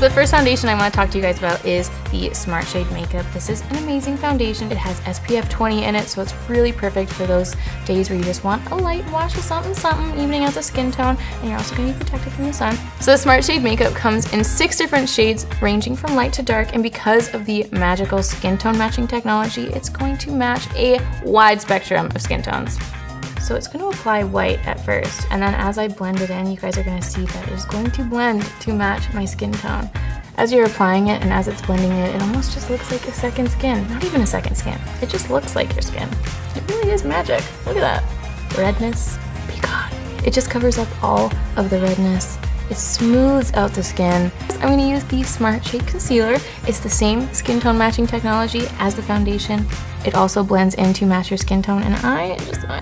So the first foundation I want to talk to you guys about is the Smart Shade Makeup. This is an amazing foundation. It has SPF 20 in it, so it's really perfect for those days where you just want a light wash of something, evening out the skin tone, and you're also going to be protected from the sun. So the Smart Shade Makeup comes in 6 different shades, ranging from light to dark, and because of the magical skin tone matching technology, it's going to match a wide spectrum of skin tones. So it's going to apply white at first, and then as I blend it in, you guys are going to see that it's going to blend to match my skin tone. As you're applying it and as it's blending it, it almost just looks like a second skin. Not even a second skin. It just looks like your skin. It really is magic. Look at that. Redness, be gone. It just covers up all of the redness. It smooths out the skin. I'm going to use the Smart Shade Concealer. It's the same skin tone matching technology as the foundation. It also blends in to match your skin tone, and I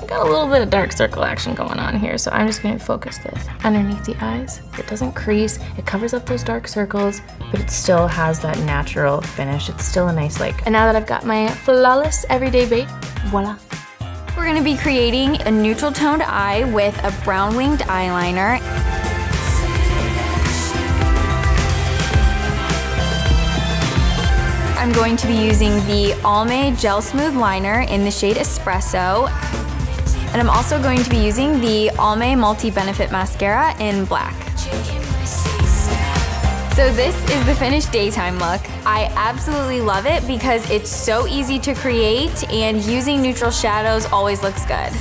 got a little bit of dark circle action going on here, so I'm just going to focus this underneath the eyes. It doesn't crease, it covers up those dark circles, but it still has that natural finish. It's still a nice like. And now that I've got my flawless everyday base, voila. We're going to be creating a neutral toned eye with a brown winged eyeliner. I'm going to be using the Almay Gel Smooth Liner in the shade Espresso. And I'm also going to be using the Almay Multi-Benefit Mascara in black. So this is the finished daytime look. I absolutely love it because it's so easy to create and using neutral shadows always looks good.